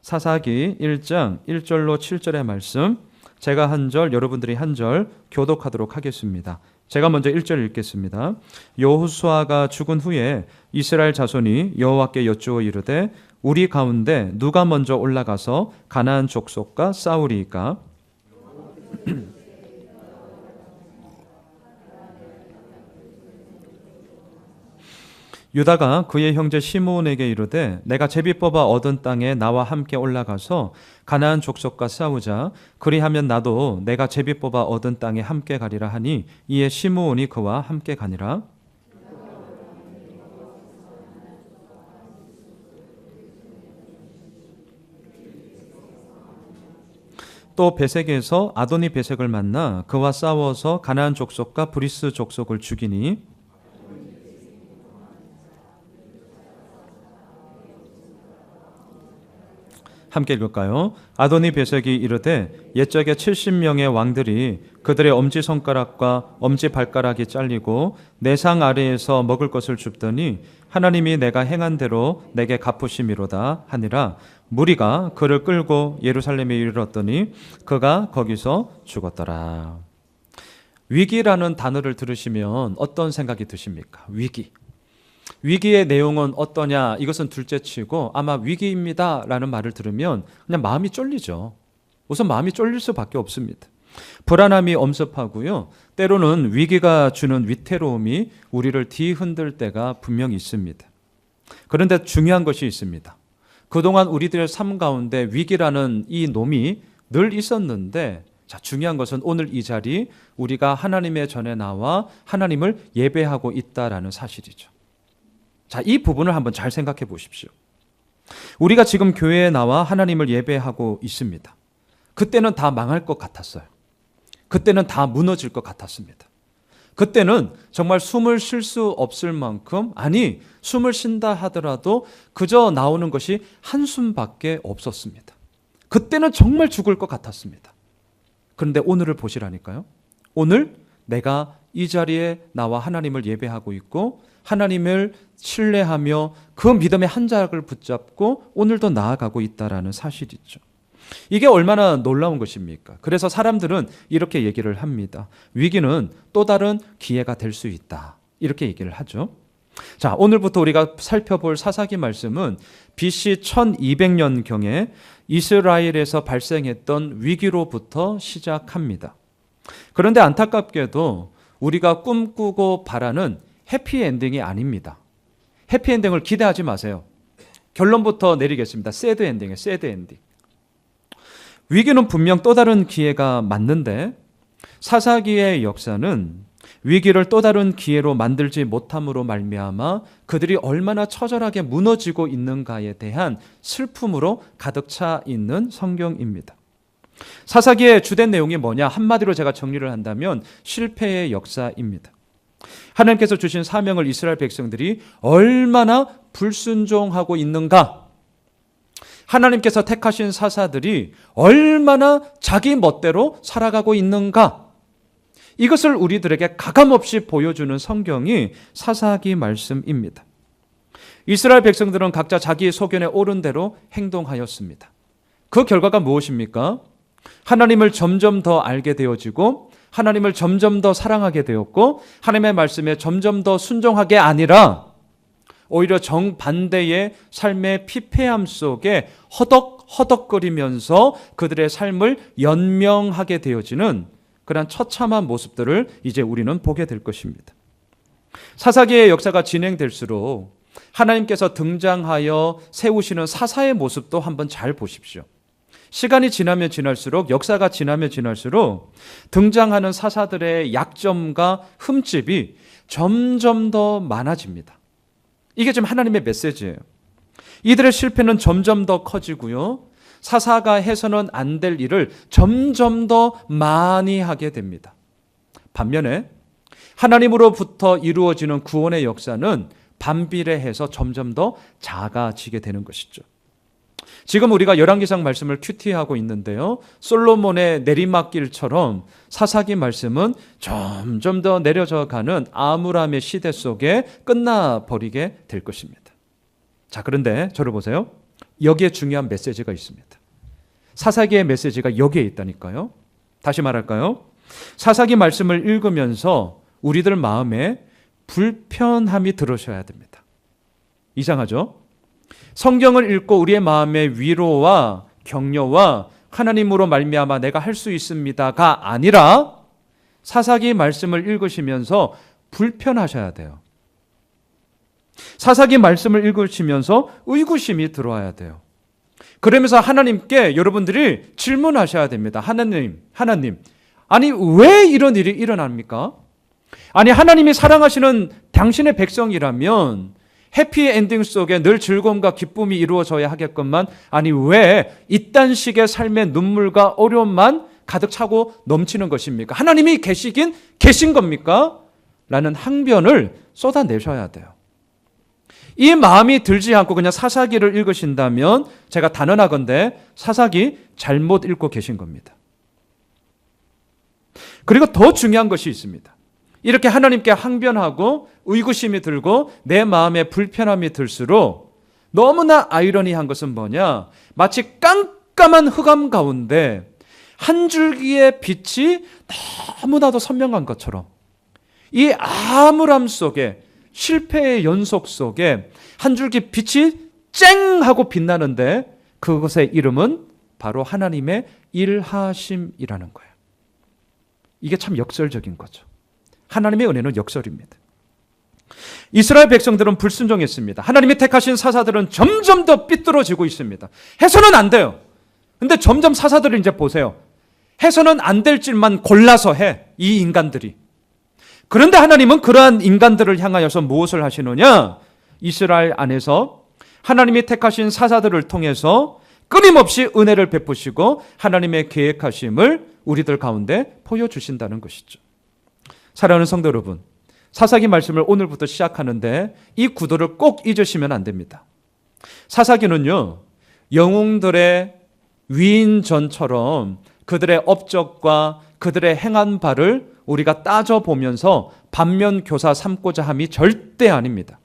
사사기 1장 1절로 7절의 말씀, 제가 한 절, 여러분들이 한 절 교독하도록 하겠습니다. 제가 먼저 1절 읽겠습니다. 여호수아가 죽은 후에 이스라엘 자손이 여호와께 여쭈어 이르되 우리 가운데 누가 먼저 올라가서 가나안 족속과 싸우리이까? 유다가 그의 형제 시므온에게 이르되 내가 제비 뽑아 얻은 땅에 나와 함께 올라가서 가나안 족속과 싸우자. 그리하면 나도 내가 제비 뽑아 얻은 땅에 함께 가리라 하니 이에 시므온이 그와 함께 가니라. 또 베색에서 아도니 베색을 만나 그와 싸워서 가나안 족속과 브리스 족속을 죽이니 함께 읽을까요? 아도니 베색이 이르되 옛적에 70명의 왕들이 그들의 엄지손가락과 엄지발가락이 잘리고 내 상 아래에서 먹을 것을 줍더니 하나님이 내가 행한 대로 내게 갚으심이로다 하니라. 무리가 그를 끌고 예루살렘에 이르렀더니 그가 거기서 죽었더라. 위기라는 단어를 들으시면 어떤 생각이 드십니까? 위기. 위기의 내용은 어떠냐? 이것은 둘째치고 아마 위기입니다 라는 말을 들으면 그냥 마음이 쫄리죠. 우선 마음이 쫄릴 수밖에 없습니다. 불안함이 엄습하고요. 때로는 위기가 주는 위태로움이 우리를 뒤흔들 때가 분명히 있습니다. 그런데 중요한 것이 있습니다. 그동안 우리들의 삶 가운데 위기라는 이 놈이 늘 있었는데, 중요한 것은 오늘 이 자리 우리가 하나님의 전에 나와 하나님을 예배하고 있다라는 사실이죠. 이 부분을 한번 잘 생각해 보십시오. 우리가 지금 교회에 나와 하나님을 예배하고 있습니다. 그때는 다 망할 것 같았어요. 그때는 다 무너질 것 같았습니다. 그때는 정말 숨을 쉴 수 없을 만큼, 아니 숨을 쉰다 하더라도 그저 나오는 것이 한숨밖에 없었습니다. 그때는 정말 죽을 것 같았습니다. 그런데 오늘을 보시라니까요. 오늘 내가 이 자리에 나와 하나님을 예배하고 있고 하나님을 신뢰하며 그 믿음의 한 자락을 붙잡고 오늘도 나아가고 있다라는 사실이죠. 이게 얼마나 놀라운 것입니까? 그래서 사람들은 이렇게 얘기를 합니다. 위기는 또 다른 기회가 될 수 있다. 이렇게 얘기를 하죠. 오늘부터 우리가 살펴볼 사사기 말씀은 BC 1200년경에 이스라엘에서 발생했던 위기로부터 시작합니다. 그런데 안타깝게도 우리가 꿈꾸고 바라는 해피엔딩이 아닙니다. 해피엔딩을 기대하지 마세요. 결론부터 내리겠습니다. 새드 엔딩이에요. 새드 엔딩. 위기는 분명 또 다른 기회가 맞는데 사사기의 역사는 위기를 또 다른 기회로 만들지 못함으로 말미암아 그들이 얼마나 처절하게 무너지고 있는가에 대한 슬픔으로 가득 차 있는 성경입니다. 사사기의 주된 내용이 뭐냐? 한마디로 제가 정리를 한다면 실패의 역사입니다. 하나님께서 주신 사명을 이스라엘 백성들이 얼마나 불순종하고 있는가? 하나님께서 택하신 사사들이 얼마나 자기 멋대로 살아가고 있는가? 이것을 우리들에게 가감없이 보여주는 성경이 사사기 말씀입니다. 이스라엘 백성들은 각자 자기 소견에 옳은 대로 행동하였습니다. 그 결과가 무엇입니까? 하나님을 점점 더 알게 되어지고 하나님을 점점 더 사랑하게 되었고 하나님의 말씀에 점점 더 순종하게 아니라 오히려 정반대의 삶의 피폐함 속에 허덕허덕거리면서 그들의 삶을 연명하게 되어지는 그런 처참한 모습들을 이제 우리는 보게 될 것입니다. 사사기의 역사가 진행될수록 하나님께서 등장하여 세우시는 사사의 모습도 한번 잘 보십시오. 시간이 지나면 지날수록, 역사가 지나면 지날수록 등장하는 사사들의 약점과 흠집이 점점 더 많아집니다. 이게 지금 하나님의 메시지예요. 이들의 실패는 점점 더 커지고요. 사사가 해서는 안 될 일을 점점 더 많이 하게 됩니다. 반면에 하나님으로부터 이루어지는 구원의 역사는 반비례해서 점점 더 작아지게 되는 것이죠. 지금 우리가 열왕기상 말씀을 큐티하고 있는데요. 솔로몬의 내리막길처럼 사사기 말씀은 점점 더 내려져가는 암울함의 시대 속에 끝나버리게 될 것입니다. 그런데 저를 보세요. 여기에 중요한 메시지가 있습니다. 사사기의 메시지가 여기에 있다니까요. 다시 말할까요? 사사기 말씀을 읽으면서 우리들 마음에 불편함이 들으셔야 됩니다. 이상하죠? 성경을 읽고 우리의 마음에 위로와 격려와 하나님으로 말미암아 내가 할 수 있습니다가 아니라 사사기 말씀을 읽으시면서 불편하셔야 돼요. 사사기 말씀을 읽으시면서 의구심이 들어와야 돼요. 그러면서 하나님께 여러분들이 질문하셔야 됩니다. 하나님, 아니 왜 이런 일이 일어납니까? 아니 하나님이 사랑하시는 당신의 백성이라면 해피엔딩 속에 늘 즐거움과 기쁨이 이루어져야 하겠건만 아니 왜 이딴 식의 삶의 눈물과 어려움만 가득 차고 넘치는 것입니까? 하나님이 계신 겁니까? 라는 항변을 쏟아내셔야 돼요. 이 마음이 들지 않고 그냥 사사기를 읽으신다면 제가 단언하건대 사사기 잘못 읽고 계신 겁니다. 그리고 더 중요한 것이 있습니다. 이렇게 하나님께 항변하고 의구심이 들고 내 마음에 불편함이 들수록 너무나 아이러니한 것은 뭐냐? 마치 깜깜한 흑암 가운데 한 줄기의 빛이 너무나도 선명한 것처럼 이 암울함 속에 실패의 연속 속에 한 줄기 빛이 쨍 하고 빛나는데 그것의 이름은 바로 하나님의 일하심이라는 거예요. 이게 참 역설적인 거죠. 하나님의 은혜는 역설입니다. 이스라엘 백성들은 불순종했습니다. 하나님이 택하신 사사들은 점점 더 삐뚤어지고 있습니다. 해서는 안 돼요. 근데 점점 사사들을 이제 보세요. 해서는 안 될 짓만 골라서 해. 이 인간들이. 그런데 하나님은 그러한 인간들을 향하여서 무엇을 하시느냐? 이스라엘 안에서 하나님이 택하신 사사들을 통해서 끊임없이 은혜를 베푸시고 하나님의 계획하심을 우리들 가운데 보여주신다는 것이죠. 사랑하는 성도 여러분, 사사기 말씀을 오늘부터 시작하는데 이 구도를 꼭 잊으시면 안 됩니다. 사사기는요, 영웅들의 위인전처럼 그들의 업적과 그들의 행한 바를 우리가 따져보면서 반면교사 삼고자 함이 절대 아닙니다.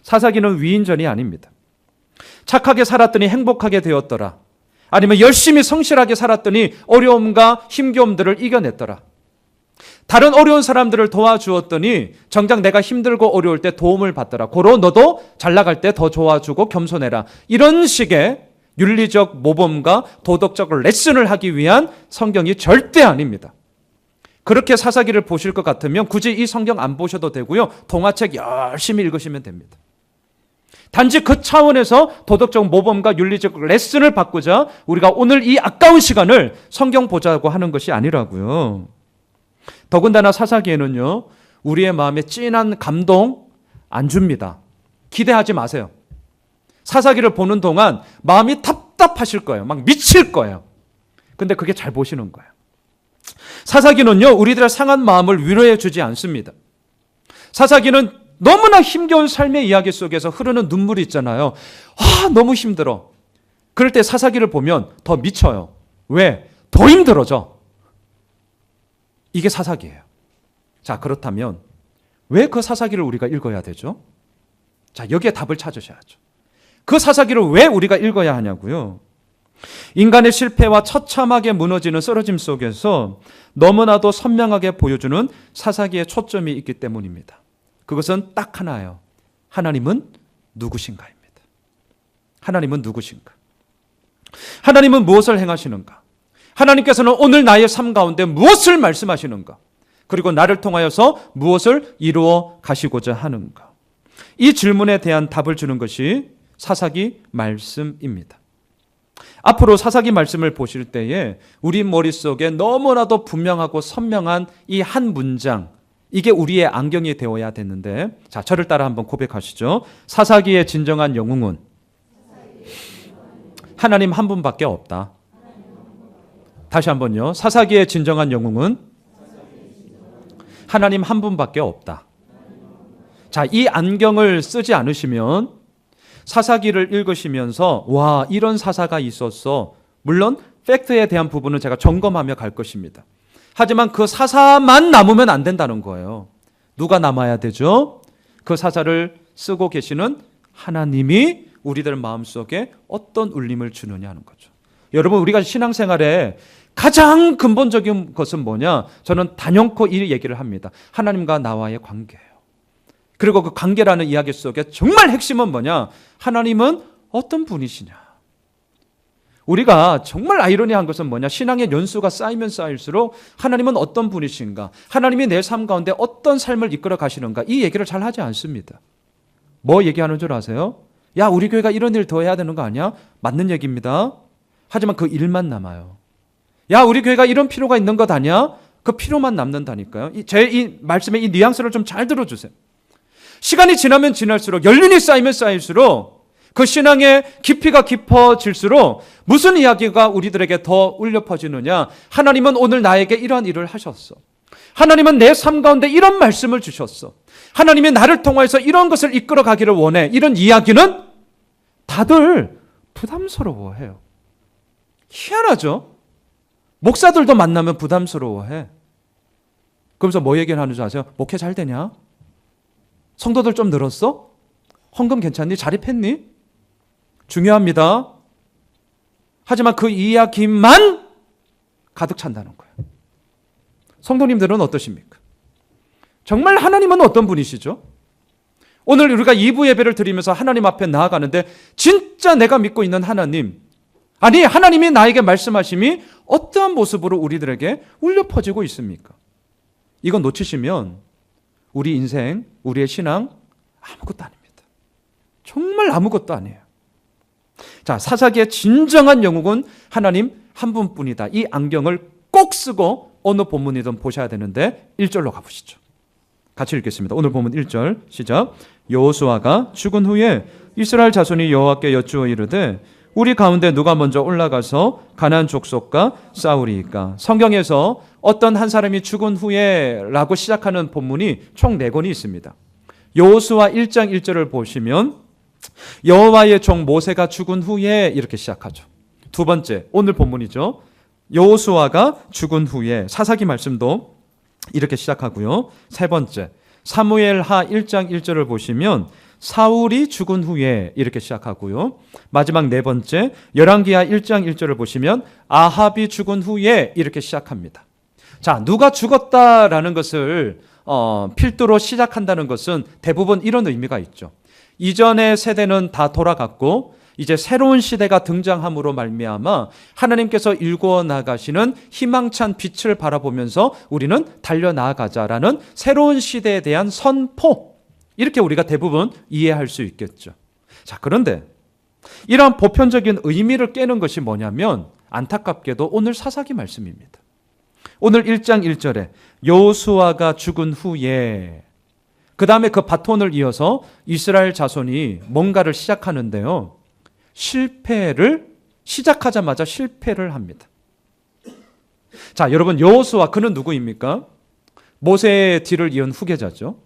사사기는 위인전이 아닙니다. 착하게 살았더니 행복하게 되었더라. 아니면 열심히 성실하게 살았더니 어려움과 힘겨움들을 이겨냈더라. 다른 어려운 사람들을 도와주었더니 정작 내가 힘들고 어려울 때 도움을 받더라. 고로 너도 잘 나갈 때 더 도와주고 겸손해라. 이런 식의 윤리적 모범과 도덕적 레슨을 하기 위한 성경이 절대 아닙니다. 그렇게 사사기를 보실 것 같으면 굳이 이 성경 안 보셔도 되고요. 동화책 열심히 읽으시면 됩니다. 단지 그 차원에서 도덕적 모범과 윤리적 레슨을 받고자 우리가 오늘 이 아까운 시간을 성경 보자고 하는 것이 아니라고요. 더군다나 사사기에는요, 우리의 마음에 진한 감동 안 줍니다. 기대하지 마세요. 사사기를 보는 동안 마음이 답답하실 거예요. 막 미칠 거예요. 근데 그게 잘 보시는 거예요. 사사기는요, 우리들의 상한 마음을 위로해 주지 않습니다. 사사기는 너무나 힘겨운 삶의 이야기 속에서 흐르는 눈물이 있잖아요. 너무 힘들어. 그럴 때 사사기를 보면 더 미쳐요. 왜? 더 힘들어져. 이게 사사기예요. 자, 그렇다면 왜 그 사사기를 우리가 읽어야 되죠? 자, 여기에 답을 찾으셔야죠. 그 사사기를 왜 우리가 읽어야 하냐고요? 인간의 실패와 처참하게 무너지는 쓰러짐 속에서 너무나도 선명하게 보여주는 사사기의 초점이 있기 때문입니다. 그것은 딱 하나예요. 하나님은 누구신가입니다. 하나님은 누구신가? 하나님은 무엇을 행하시는가? 하나님께서는 오늘 나의 삶 가운데 무엇을 말씀하시는가? 그리고 나를 통하여서 무엇을 이루어 가시고자 하는가? 이 질문에 대한 답을 주는 것이 사사기 말씀입니다. 앞으로 사사기 말씀을 보실 때에 우리 머릿속에 너무나도 분명하고 선명한 이 한 문장, 이게 우리의 안경이 되어야 되는데, 자, 저를 따라 한번 고백하시죠. 사사기의 진정한 영웅은 하나님 한 분밖에 없다. 다시 한번요. 사사기의 진정한 영웅은 하나님 한 분밖에 없다. 자, 이 안경을 쓰지 않으시면 사사기를 읽으시면서 와, 이런 사사가 있었어. 물론 팩트에 대한 부분은 제가 점검하며 갈 것입니다. 하지만 그 사사만 남으면 안 된다는 거예요. 누가 남아야 되죠? 그 사사를 쓰고 계시는 하나님이 우리들 마음속에 어떤 울림을 주느냐 하는 거죠. 여러분, 우리가 신앙생활에 가장 근본적인 것은 뭐냐? 저는 단연코 이 얘기를 합니다. 하나님과 나와의 관계예요. 그리고 그 관계라는 이야기 속에 정말 핵심은 뭐냐? 하나님은 어떤 분이시냐? 우리가 정말 아이러니한 것은 뭐냐? 신앙의 연수가 쌓이면 쌓일수록 하나님은 어떤 분이신가? 하나님이 내 삶 가운데 어떤 삶을 이끌어 가시는가? 이 얘기를 잘 하지 않습니다. 뭐 얘기하는 줄 아세요? 야, 우리 교회가 이런 일 더 해야 되는 거 아니야? 맞는 얘기입니다. 하지만 그 일만 남아요. 야, 우리 교회가 이런 필요가 있는 것 아니야? 그 필요만 남는다니까요. 이 말씀의 이 뉘앙스를 좀 잘 들어주세요. 시간이 지나면 지날수록, 연륜이 쌓이면 쌓일수록, 그 신앙의 깊이가 깊어질수록 무슨 이야기가 우리들에게 더 울려 퍼지느냐? 하나님은 오늘 나에게 이러한 일을 하셨어. 하나님은 내 삶 가운데 이런 말씀을 주셨어. 하나님이 나를 통해서 이런 것을 이끌어 가기를 원해. 이런 이야기는 다들 부담스러워해요. 희한하죠? 목사들도 만나면 부담스러워해. 그러면서 뭐 얘기를 하는 줄 아세요? 목회 잘 되냐? 성도들 좀 늘었어? 헌금 괜찮니? 자립했니? 중요합니다. 하지만 그 이야기만 가득 찬다는 거예요. 성도님들은 어떠십니까? 정말 하나님은 어떤 분이시죠? 오늘 우리가 2부 예배를 드리면서 하나님 앞에 나아가는데 진짜 내가 믿고 있는 하나님, 아니 하나님이 나에게 말씀하심이 어떠한 모습으로 우리들에게 울려 퍼지고 있습니까? 이건 놓치시면 우리 인생, 우리의 신앙 아무것도 아닙니다. 정말 아무것도 아니에요. 자, 사사기의 진정한 영웅은 하나님 한 분뿐이다. 이 안경을 꼭 쓰고 어느 본문이든 보셔야 되는데 1절로 가보시죠. 같이 읽겠습니다. 오늘 본문 1절 시작. 여호수아가 죽은 후에 이스라엘 자손이 여호와께 여쭈어 이르되 우리 가운데 누가 먼저 올라가서 가나안 족속과 싸우리이까? 성경에서 어떤 한 사람이 죽은 후에 라고 시작하는 본문이 총 4권이 있습니다. 여호수아 1장 1절을 보시면 여호와의 종 모세가 죽은 후에 이렇게 시작하죠. 두 번째, 오늘 본문이죠. 여호수아가 죽은 후에 사사기 말씀도 이렇게 시작하고요. 세 번째, 사무엘하 1장 1절을 보시면 사울이 죽은 후에 이렇게 시작하고요. 마지막 네 번째, 열왕기하 1장 1절을 보시면 아합이 죽은 후에 이렇게 시작합니다. 자, 누가 죽었다라는 것을 필두로 시작한다는 것은 대부분 이런 의미가 있죠. 이전의 세대는 다 돌아갔고 이제 새로운 시대가 등장함으로 말미암아 하나님께서 일구어 나가시는 희망찬 빛을 바라보면서 우리는 달려나가자라는 새로운 시대에 대한 선포, 이렇게 우리가 대부분 이해할 수 있겠죠. 자, 그런데 이러한 보편적인 의미를 깨는 것이 뭐냐면 안타깝게도 오늘 사사기 말씀입니다. 오늘 1장 1절에 여호수아가 죽은 후에 그 다음에 그 바톤을 이어서 이스라엘 자손이 뭔가를 시작하는데요. 시작하자마자 실패를 합니다. 자, 여러분, 여호수아 그는 누구입니까? 모세의 뒤를 이은 후계자죠.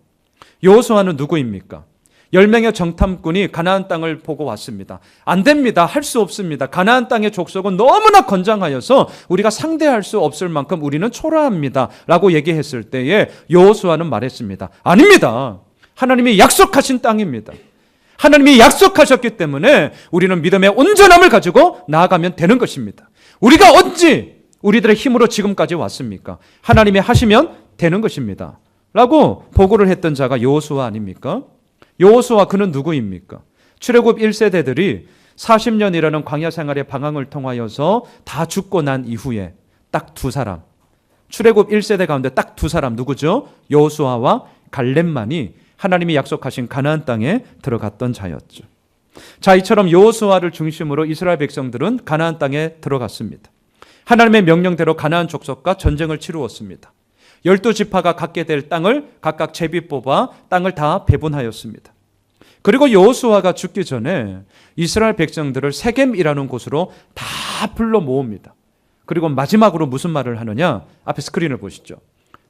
여호수아는 누구입니까? 10명의 정탐꾼이 가나안 땅을 보고 왔습니다. 안 됩니다. 할 수 없습니다. 가나안 땅의 족속은 너무나 건장하여서 우리가 상대할 수 없을 만큼 우리는 초라합니다. 라고 얘기했을 때에 여호수아는 말했습니다. 아닙니다. 하나님이 약속하신 땅입니다. 하나님이 약속하셨기 때문에 우리는 믿음의 온전함을 가지고 나아가면 되는 것입니다. 우리가 어찌 우리들의 힘으로 지금까지 왔습니까? 하나님이 하시면 되는 것입니다. 라고 보고를 했던 자가 여호수아 아닙니까? 여호수아 그는 누구입니까? 출애굽 1세대들이 40년이라는 광야 생활의 방황을 통하여서 다 죽고 난 이후에 딱 두 사람, 출애굽 1세대 가운데 딱 두 사람 누구죠? 여호수아와 갈렙만이 하나님이 약속하신 가나안 땅에 들어갔던 자였죠. 자, 이처럼 여호수아를 중심으로 이스라엘 백성들은 가나안 땅에 들어갔습니다. 하나님의 명령대로 가나안 족속과 전쟁을 치루었습니다. 12지파가 갖게 될 땅을 각각 제비 뽑아 땅을 다 배분하였습니다. 그리고 여호수아가 죽기 전에 이스라엘 백성들을 세겜이라는 곳으로 다 불러 모읍니다. 그리고 마지막으로 무슨 말을 하느냐? 앞에 스크린을 보시죠.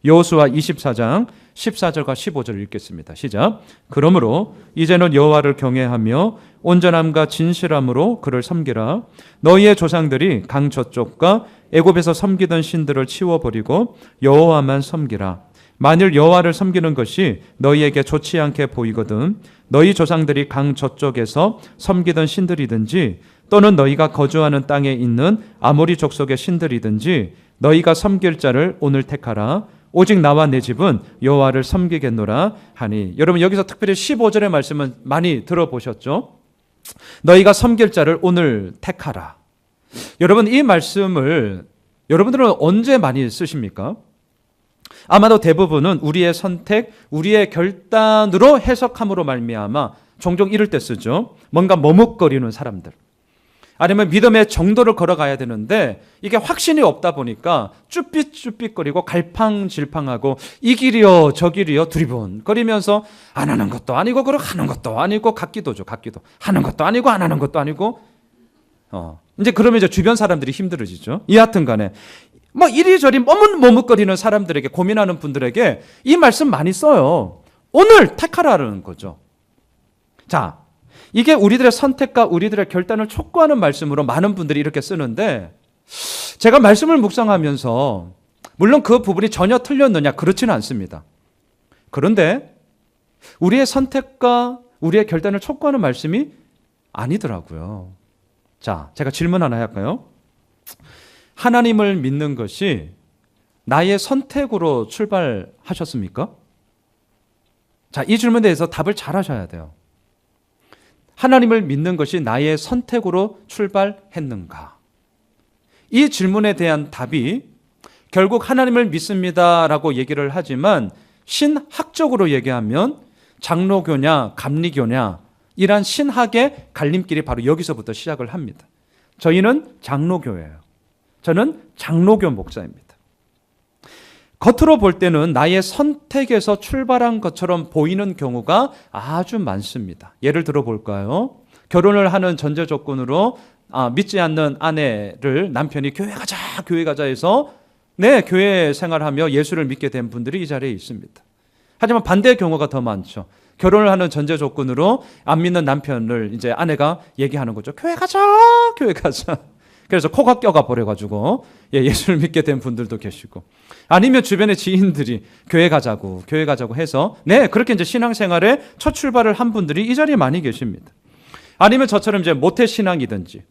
여호수아 24장 14절과 15절 읽겠습니다. 시작. 그러므로 이제는 여호와를 경외하며 온전함과 진실함으로 그를 섬기라. 너희의 조상들이 강 저쪽과 애굽에서 섬기던 신들을 치워버리고 여호와만 섬기라. 만일 여호와를 섬기는 것이 너희에게 좋지 않게 보이거든 너희 조상들이 강 저쪽에서 섬기던 신들이든지 또는 너희가 거주하는 땅에 있는 아모리 족속의 신들이든지 너희가 섬길 자를 오늘 택하라. 오직 나와 내 집은 여호와를 섬기겠노라 하니. 여러분 여기서 특별히 15절의 말씀은 많이 들어보셨죠? 너희가 섬길 자를 오늘 택하라. 여러분 이 말씀을 여러분들은 언제 많이 쓰십니까? 아마도 대부분은 우리의 선택, 우리의 결단으로 해석함으로 말미암아 종종 이럴 때 쓰죠. 뭔가 머뭇거리는 사람들, 아니면 믿음의 정도를 걸어가야 되는데 이게 확신이 없다 보니까 쭈삣쭈삣거리고 갈팡질팡하고 이 길이요 저 길이요 두리번거리면서 안 하는 것도 아니고 그러고 하는 것도 아니고 같기도죠. 같기도 하는 것도 아니고 안 하는 것도 아니고 이제 그러면 이제 주변 사람들이 힘들어지죠. 여하튼 간에 뭐 이리저리 머뭇머뭇거리는 사람들에게, 고민하는 분들에게 이 말씀 많이 써요. 오늘 택하라는 거죠. 자, 이게 우리들의 선택과 우리들의 결단을 촉구하는 말씀으로 많은 분들이 이렇게 쓰는데, 제가 말씀을 묵상하면서 물론 그 부분이 전혀 틀렸느냐, 그렇지는 않습니다. 그런데 우리의 선택과 우리의 결단을 촉구하는 말씀이 아니더라고요. 자, 제가 질문 하나 할까요? 하나님을 믿는 것이 나의 선택으로 출발하셨습니까? 자, 이 질문에 대해서 답을 잘 하셔야 돼요. 하나님을 믿는 것이 나의 선택으로 출발했는가? 이 질문에 대한 답이 결국 하나님을 믿습니다라고 얘기를 하지만 신학적으로 얘기하면 장로교냐 감리교냐 이란 신학의 갈림길이 바로 여기서부터 시작을 합니다. 저희는 장로교예요. 저는 장로교 목사입니다. 겉으로 볼 때는 나의 선택에서 출발한 것처럼 보이는 경우가 아주 많습니다. 예를 들어 볼까요? 결혼을 하는 전제 조건으로 믿지 않는 아내를 남편이 교회 가자 해서 교회 생활하며 예수를 믿게 된 분들이 이 자리에 있습니다. 하지만 반대의 경우가 더 많죠. 결혼을 하는 전제 조건으로 안 믿는 남편을 이제 아내가 얘기하는 거죠. 교회 가자. 그래서 코가 껴가 버려가지고 예수를 믿게 된 분들도 계시고, 아니면 주변의 지인들이 교회 가자고 해서 그렇게 이제 신앙생활에 첫 출발을 한 분들이 이 자리에 많이 계십니다. 아니면 저처럼 이제 모태 신앙이든지,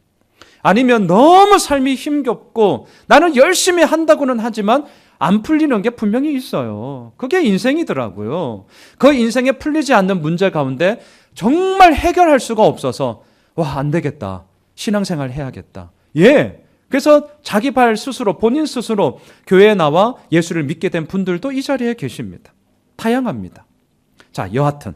아니면 너무 삶이 힘겹고 나는 열심히 한다고는 하지만 안 풀리는 게 분명히 있어요. 그게 인생이더라고요. 그 인생에 풀리지 않는 문제 가운데 정말 해결할 수가 없어서 안 되겠다. 신앙생활 해야겠다. 그래서 자기 발 스스로, 본인 스스로 교회에 나와 예수를 믿게 된 분들도 이 자리에 계십니다. 다양합니다. 자, 여하튼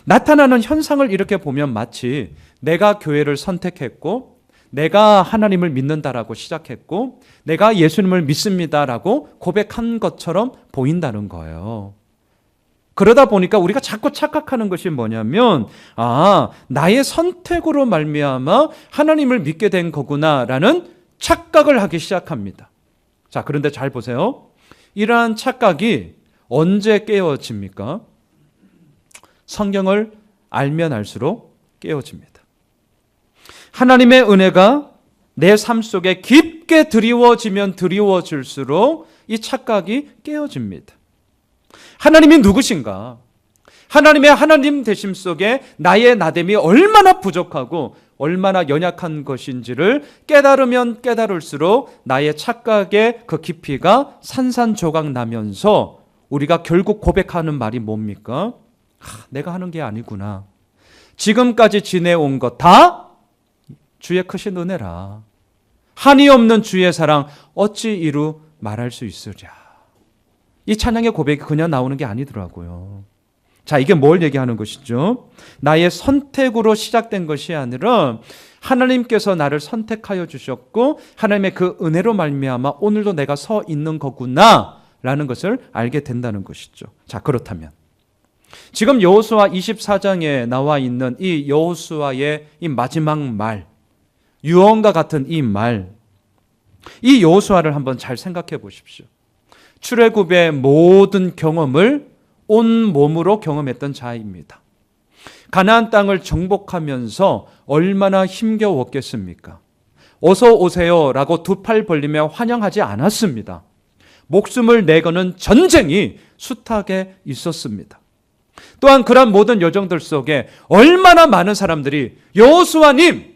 나타나는 현상을 이렇게 보면 마치 내가 교회를 선택했고, 내가 하나님을 믿는다라고 시작했고, 내가 예수님을 믿습니다라고 고백한 것처럼 보인다는 거예요. 그러다 보니까 우리가 자꾸 착각하는 것이 뭐냐면, 나의 선택으로 말미암아 하나님을 믿게 된 거구나라는 착각을 하기 시작합니다. 자, 그런데 잘 보세요. 이러한 착각이 언제 깨어집니까? 성경을 알면 알수록 깨어집니다. 하나님의 은혜가 내 삶 속에 깊게 드리워지면 드리워질수록 이 착각이 깨어집니다. 하나님이 누구신가? 하나님의 하나님 되심 속에 나의 나됨이 얼마나 부족하고 얼마나 연약한 것인지를 깨달으면 깨달을수록 나의 착각의 그 깊이가 산산조각 나면서 우리가 결국 고백하는 말이 뭡니까? 내가 하는 게 아니구나. 지금까지 지내온 것 다 주의 크신 은혜라. 한이 없는 주의 사랑 어찌 이루 말할 수 있으랴. 이 찬양의 고백이 그냥 나오는 게 아니더라고요. 자, 이게 뭘 얘기하는 것이죠? 나의 선택으로 시작된 것이 아니라 하나님께서 나를 선택하여 주셨고 하나님의 그 은혜로 말미암아 오늘도 내가 서 있는 거구나 라는 것을 알게 된다는 것이죠. 자, 그렇다면 지금 여호수아 24장에 나와 있는 이 여호수아의 이 마지막 말, 유언과 같은 이 말, 이 여호수아를 한번 잘 생각해 보십시오. 출애굽의 모든 경험을 온 몸으로 경험했던 자입니다. 가나안 땅을 정복하면서 얼마나 힘겨웠겠습니까? 어서 오세요라고 두 팔 벌리며 환영하지 않았습니다. 목숨을 내거는 전쟁이 숱하게 있었습니다. 또한 그런 모든 여정들 속에 얼마나 많은 사람들이 여호수아님,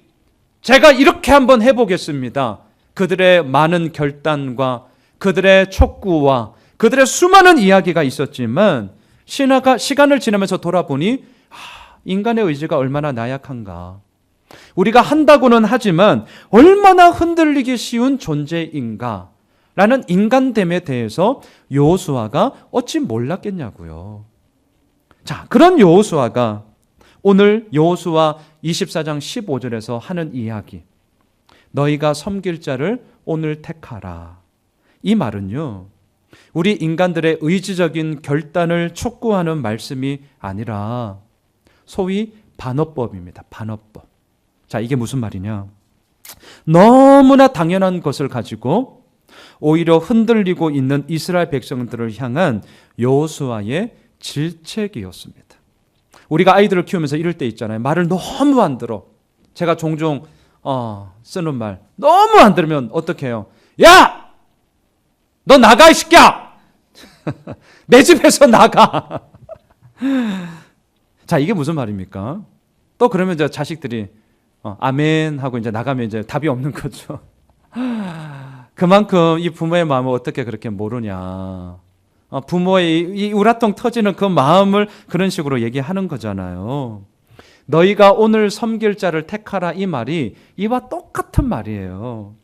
제가 이렇게 한번 해보겠습니다. 그들의 많은 결단과 그들의 촉구와 그들의 수많은 이야기가 있었지만 시간을 지나면서 돌아보니 인간의 의지가 얼마나 나약한가. 우리가 한다고는 하지만 얼마나 흔들리기 쉬운 존재인가 라는 인간됨에 대해서 여호수아가 어찌 몰랐겠냐고요. 자, 그런 여호수아가 오늘 여호수아 24장 15절에서 하는 이야기, 너희가 섬길 자를 오늘 택하라. 이 말은요, 우리 인간들의 의지적인 결단을 촉구하는 말씀이 아니라 소위 반어법입니다. 반어법. 자, 이게 무슨 말이냐? 너무나 당연한 것을 가지고 오히려 흔들리고 있는 이스라엘 백성들을 향한 여호수아의 질책이었습니다. 우리가 아이들을 키우면서 이럴 때 있잖아요. 말을 너무 안 들어. 제가 종종 쓰는 말, 너무 안 들으면 어떻게 해요? 야! 너 나가, 이 새끼야! 내 집에서 나가! 자, 이게 무슨 말입니까? 또 그러면 이제 자식들이 아멘 하고 이제 나가면 이제 답이 없는 거죠. 그만큼 이 부모의 마음을 어떻게 그렇게 모르냐. 부모의 이 우라통 터지는 그 마음을 그런 식으로 얘기하는 거잖아요. 너희가 오늘 섬길 자를 택하라, 이 말이 이와 똑같은 말이에요.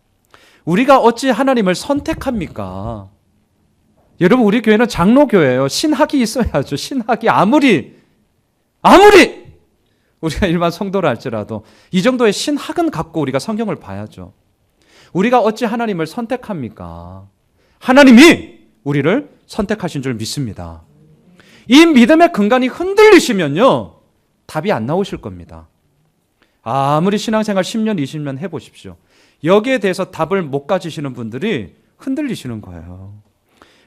우리가 어찌 하나님을 선택합니까? 여러분, 우리 교회는 장로교회예요. 신학이 있어야죠. 신학이 아무리 우리가 일반 성도를 할지라도 이 정도의 신학은 갖고 우리가 성경을 봐야죠. 우리가 어찌 하나님을 선택합니까? 하나님이 우리를 선택하신 줄 믿습니다. 이 믿음의 근간이 흔들리시면요, 답이 안 나오실 겁니다. 아무리 신앙생활 10년, 20년 해보십시오. 여기에 대해서 답을 못 가지시는 분들이 흔들리시는 거예요.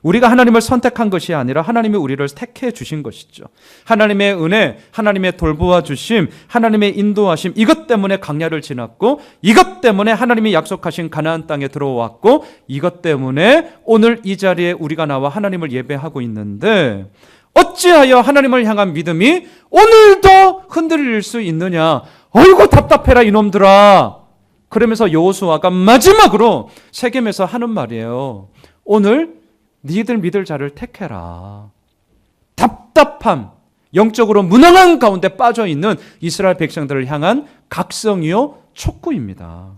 우리가 하나님을 선택한 것이 아니라 하나님이 우리를 택해 주신 것이죠. 하나님의 은혜, 하나님의 돌보아 주심, 하나님의 인도하심, 이것 때문에 광야를 지났고, 이것 때문에 하나님이 약속하신 가나안 땅에 들어왔고, 이것 때문에 오늘 이 자리에 우리가 나와 하나님을 예배하고 있는데 어찌하여 하나님을 향한 믿음이 오늘도 흔들릴 수 있느냐. 어이구 답답해라 이놈들아. 그러면서 여호수아가 마지막으로 세겜에서 하는 말이에요. 오늘 니들 믿을 자를 택해라. 답답함, 영적으로 무능한 가운데 빠져있는 이스라엘 백성들을 향한 각성이요 촉구입니다.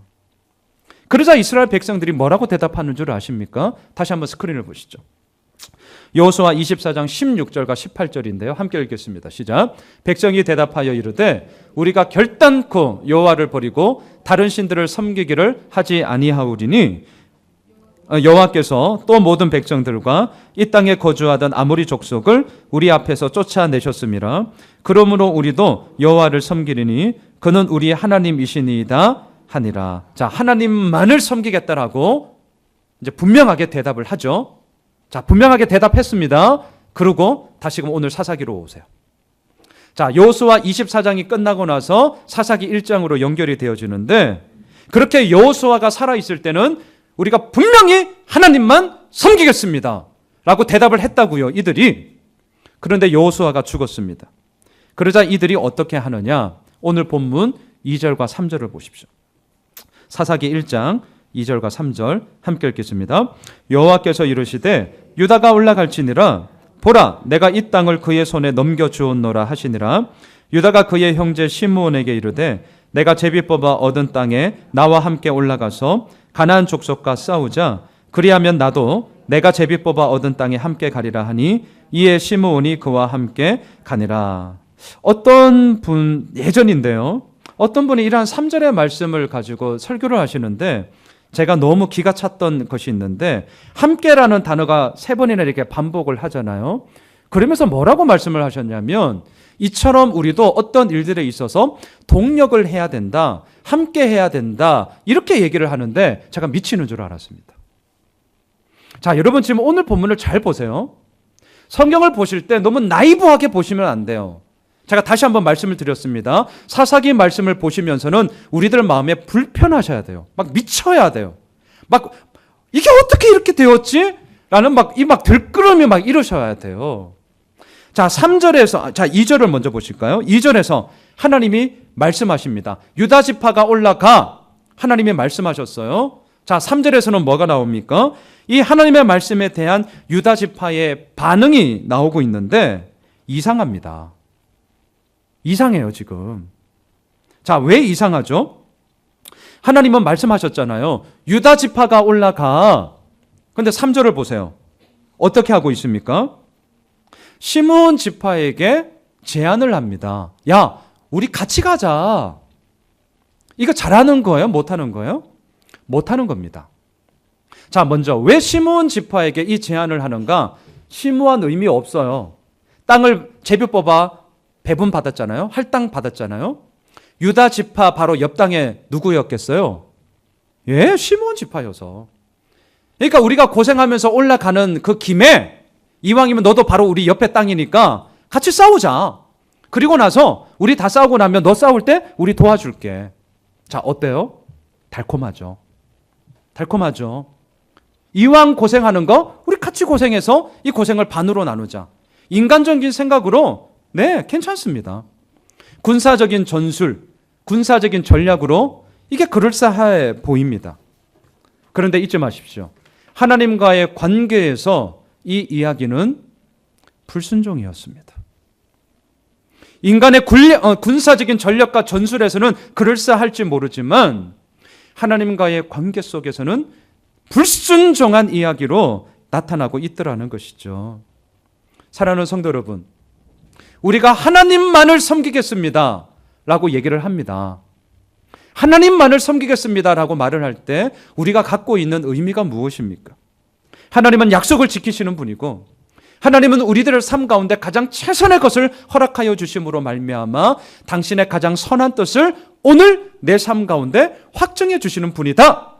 그러자 이스라엘 백성들이 뭐라고 대답하는 줄 아십니까? 다시 한번 스크린을 보시죠. 여호수아 24장 16절과 18절인데요. 함께 읽겠습니다. 시작. 백성이 대답하여 이르되 우리가 결단코 여호와를 버리고 다른 신들을 섬기기를 하지 아니하오리니 여호와께서 또 모든 백성들과 이 땅에 거주하던 아모리 족속을 우리 앞에서 쫓아내셨음이라. 그러므로 우리도 여호와를 섬기리니 그는 우리의 하나님이시니이다 하니라. 자, 하나님만을 섬기겠다라고 이제 분명하게 대답을 하죠. 자, 분명하게 대답했습니다. 그리고 다시금 오늘 사사기로 오세요. 자, 여호수아 24장이 끝나고 나서 사사기 1장으로 연결이 되어지는데, 그렇게 여호수아가 살아있을 때는 우리가 분명히 하나님만 섬기겠습니다 라고 대답을 했다고요, 이들이. 그런데 여호수아가 죽었습니다. 그러자 이들이 어떻게 하느냐, 오늘 본문 2절과 3절을 보십시오. 사사기 1장 2절과 3절 함께 읽겠습니다. 여호와께서 이르시되 유다가 올라갈지니라. 보라, 내가 이 땅을 그의 손에 넘겨주었노라 하시니라. 유다가 그의 형제 시므온에게 이르되 내가 제비 뽑아 얻은 땅에 나와 함께 올라가서 가나안 족속과 싸우자. 그리하면 나도 내가 제비 뽑아 얻은 땅에 함께 가리라 하니 이에 시므온이 그와 함께 가니라. 어떤 분, 예전인데요, 어떤 분이 이러한 3절의 말씀을 가지고 설교를 하시는데 제가 너무 기가 찼던 것이 있는데, 함께라는 단어가 3번이나 이렇게 반복을 하잖아요. 그러면서 뭐라고 말씀을 하셨냐면, 이처럼 우리도 어떤 일들에 있어서 동력을 해야 된다, 함께 해야 된다, 이렇게 얘기를 하는데 제가 미치는 줄 알았습니다. 자, 여러분 지금 오늘 본문을 잘 보세요. 성경을 보실 때 너무 나이브하게 보시면 안 돼요. 제가 다시 한번 말씀을 드렸습니다. 사사기 말씀을 보시면서는 우리들 마음에 불편하셔야 돼요. 막 미쳐야 돼요. 막 이게 어떻게 이렇게 되었지? 라는 막 들끓음이 막 이러셔야 돼요. 자, 3절에서, 자, 2절을 먼저 보실까요? 2절에서 하나님이 말씀하십니다. 유다 지파가 올라가. 하나님이 말씀하셨어요. 자, 3절에서는 뭐가 나옵니까? 이 하나님의 말씀에 대한 유다 지파의 반응이 나오고 있는데 이상합니다. 이상해요, 지금. 자, 왜 이상하죠? 하나님은 말씀하셨잖아요. 유다 지파가 올라가. 근데 3절을 보세요. 어떻게 하고 있습니까? 시므온 지파에게 제안을 합니다. 야, 우리 같이 가자. 이거 잘하는 거예요? 못하는 거예요? 못하는 겁니다. 자, 먼저 왜 시므온 지파에게 이 제안을 하는가? 심오한 의미 없어요. 땅을 제비 뽑아 배분 받았잖아요. 할당 받았잖아요. 유다 지파 바로 옆 땅에 누구였겠어요? 예, 시므온 지파여서. 그러니까 우리가 고생하면서 올라가는 그 김에 이왕이면 너도 바로 우리 옆에 땅이니까 같이 싸우자. 그리고 나서 우리 다 싸우고 나면 너 싸울 때 우리 도와줄게. 자, 어때요? 달콤하죠. 달콤하죠. 이왕 고생하는 거 우리 같이 고생해서 이 고생을 반으로 나누자. 인간적인 생각으로 네, 괜찮습니다. 군사적인 전술, 군사적인 전략으로 이게 그럴싸해 보입니다. 그런데 잊지 마십시오. 하나님과의 관계에서 이 이야기는 불순종이었습니다. 인간의 군사적인 전략과 전술에서는 그럴싸할지 모르지만 하나님과의 관계 속에서는 불순종한 이야기로 나타나고 있더라는 것이죠. 사랑하는 성도 여러분, 우리가 하나님만을 섬기겠습니다 라고 얘기를 합니다. 하나님만을 섬기겠습니다 라고 말을 할 때 우리가 갖고 있는 의미가 무엇입니까? 하나님은 약속을 지키시는 분이고 하나님은 우리들의 삶 가운데 가장 최선의 것을 허락하여 주심으로 말미암아 당신의 가장 선한 뜻을 오늘 내 삶 가운데 확증해 주시는 분이다.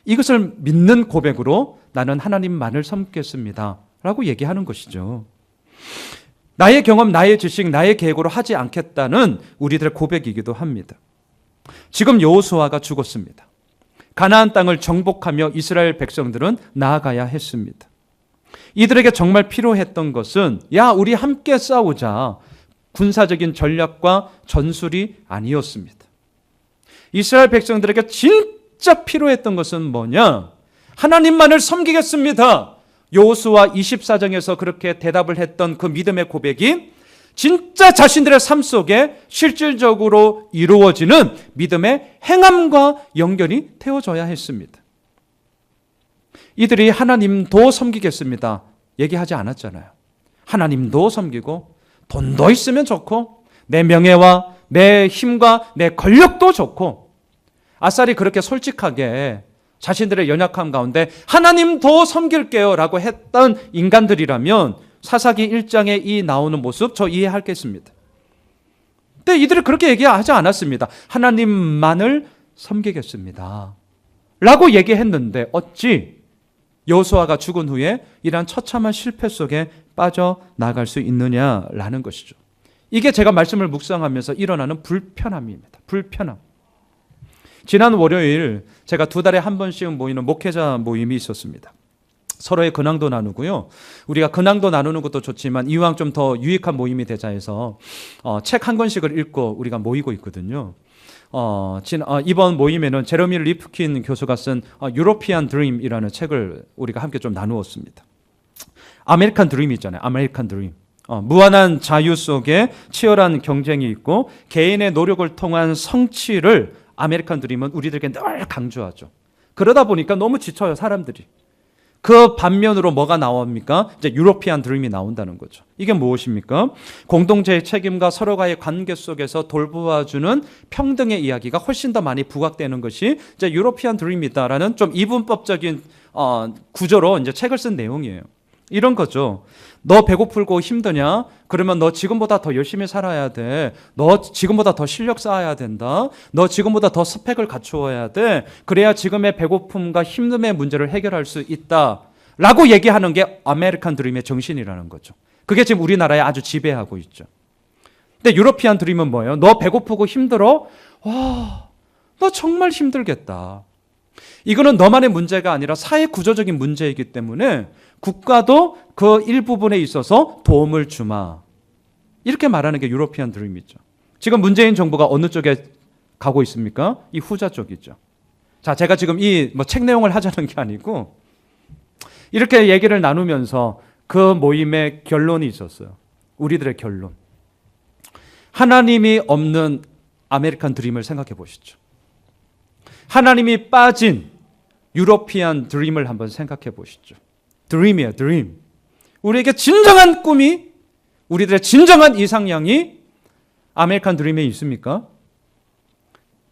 이것을 믿는 고백으로 나는 하나님만을 섬기겠습니다 라고 얘기하는 것이죠. 나의 경험, 나의 지식, 나의 계획으로 하지 않겠다는 우리들의 고백이기도 합니다. 지금 여호수아가 죽었습니다. 가나안 땅을 정복하며 이스라엘 백성들은 나아가야 했습니다. 이들에게 정말 필요했던 것은 야, 우리 함께 싸우자. 군사적인 전략과 전술이 아니었습니다. 이스라엘 백성들에게 진짜 필요했던 것은 뭐냐? 하나님만을 섬기겠습니다. 여호수아 24장에서 그렇게 대답을 했던 그 믿음의 고백이 진짜 자신들의 삶 속에 실질적으로 이루어지는 믿음의 행함과 연결이 되어져야 했습니다. 이들이 하나님도 섬기겠습니다 얘기하지 않았잖아요. 하나님도 섬기고 돈도 있으면 좋고 내 명예와 내 힘과 내 권력도 좋고 아싸리 그렇게 솔직하게 자신들의 연약함 가운데 하나님도 섬길게요 라고 했던 인간들이라면 사사기 1장에 이 나오는 모습 저 이해하겠습니다. 근데 이들이 그렇게 얘기하지 않았습니다. 하나님만을 섬기겠습니다 라고 얘기했는데 어찌 여호수아가 죽은 후에 이러한 처참한 실패 속에 빠져나갈 수 있느냐라는 것이죠. 이게 제가 말씀을 묵상하면서 일어나는 불편함입니다. 불편함. 지난 월요일 제가 2달에 한 번씩 모이는 목회자 모임이 있었습니다. 서로의 근황도 나누고요. 우리가 근황도 나누는 것도 좋지만 이왕 좀 더 유익한 모임이 되자 해서 책 한 권씩을 읽고 우리가 모이고 있거든요. 이번 모임에는 제러미 리프킨 교수가 쓴 유로피안 드림이라는 책을 우리가 함께 좀 나누었습니다. 아메리칸 드림이 있잖아요. 아메리칸 드림. 무한한 자유 속에 치열한 경쟁이 있고 개인의 노력을 통한 성취를 아메리칸 드림은 우리들에게 늘 강조하죠. 그러다 보니까 너무 지쳐요, 사람들이. 그 반면으로 뭐가 나옵니까? 이제 유로피안 드림이 나온다는 거죠. 이게 무엇입니까? 공동체의 책임과 서로가의 관계 속에서 돌보아주는 평등의 이야기가 훨씬 더 많이 부각되는 것이 이제 유로피안 드림이다라는 좀 이분법적인 구조로 이제 책을 쓴 내용이에요. 이런 거죠. 너 배고프고 힘드냐? 그러면 너 지금보다 더 열심히 살아야 돼. 너 지금보다 더 실력 쌓아야 된다. 너 지금보다 더 스펙을 갖추어야 돼. 그래야 지금의 배고픔과 힘듦의 문제를 해결할 수 있다. 라고 얘기하는 게 아메리칸 드림의 정신이라는 거죠. 그게 지금 우리나라에 아주 지배하고 있죠. 근데 유로피안 드림은 뭐예요? 너 배고프고 힘들어? 와, 너 정말 힘들겠다. 이거는 너만의 문제가 아니라 사회 구조적인 문제이기 때문에 국가도 그 일부분에 있어서 도움을 주마. 이렇게 말하는 게 유러피안 드림이죠. 지금 문재인 정부가 어느 쪽에 가고 있습니까? 이 후자 쪽이죠. 자, 제가 지금 이 책 내용을 하자는 게 아니고 이렇게 얘기를 나누면서 그 모임의 결론이 있었어요. 우리들의 결론. 하나님이 없는 아메리칸 드림을 생각해 보시죠. 하나님이 빠진 유러피안 드림을 한번 생각해 보시죠. 드림이에요, 드림. 우리에게 진정한 꿈이, 우리들의 진정한 이상향이 아메리칸 드림에 있습니까?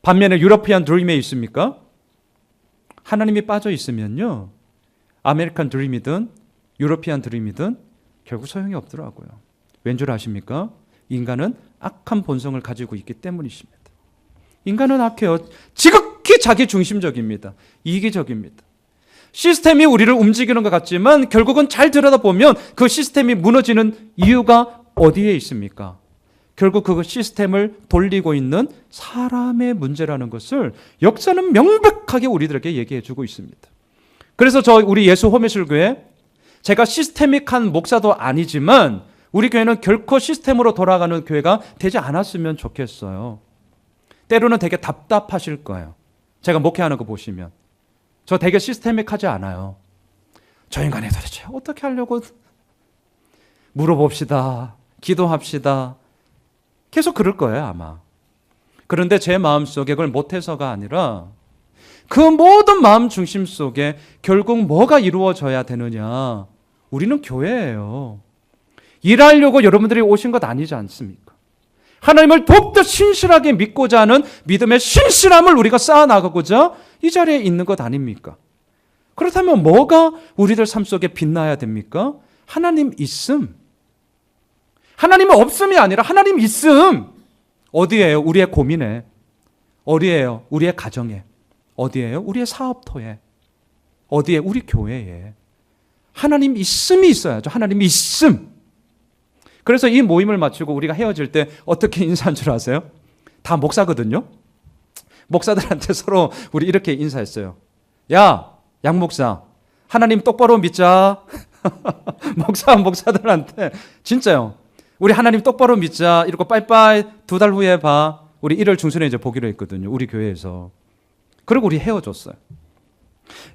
반면에 유러피안 드림에 있습니까? 하나님이 빠져 있으면요, 아메리칸 드림이든 유러피안 드림이든 결국 소용이 없더라고요. 왠 줄 아십니까? 인간은 악한 본성을 가지고 있기 때문이십니다. 인간은 악해요. 지극히 자기 중심적입니다. 이기적입니다. 시스템이 우리를 움직이는 것 같지만 결국은 잘 들여다보면 그 시스템이 무너지는 이유가 어디에 있습니까? 결국 그 시스템을 돌리고 있는 사람의 문제라는 것을 역사는 명백하게 우리들에게 얘기해 주고 있습니다. 그래서 우리 예수 호메술교회, 제가 시스테믹한 목사도 아니지만 우리 교회는 결코 시스템으로 돌아가는 교회가 되지 않았으면 좋겠어요. 때로는 되게 답답하실 거예요. 제가 목회하는 거 보시면. 저 되게 시스테믹하지 않아요. 저 인간이 도대체 어떻게 하려고 물어봅시다. 기도합시다. 계속 그럴 거예요, 아마. 그런데 제 마음속에 그걸 못해서가 아니라 그 모든 마음 중심 속에 결국 뭐가 이루어져야 되느냐. 우리는 교회예요. 일하려고 여러분들이 오신 것 아니지 않습니까? 하나님을 더욱더 신실하게 믿고자 하는 믿음의 신실함을 우리가 쌓아나가고자 이 자리에 있는 것 아닙니까? 그렇다면 뭐가 우리들 삶 속에 빛나야 됩니까? 하나님 있음. 하나님은 없음이 아니라 하나님 있음. 어디에요? 우리의 고민에. 어디에요? 우리의 가정에. 어디에요? 우리의 사업터에. 어디에? 우리 교회에. 하나님 있음이 있어야죠. 하나님 있음. 그래서 이 모임을 마치고 우리가 헤어질 때 어떻게 인사한 줄 아세요? 다 목사거든요. 목사들한테 서로 우리 이렇게 인사했어요. 야, 양 목사, 하나님 똑바로 믿자. 목사들한테 진짜요. 우리 하나님 똑바로 믿자. 이러고 빠이빠이 2달 후에 봐. 우리 1월 중순에 이제 보기로 했거든요. 우리 교회에서. 그리고 우리 헤어졌어요.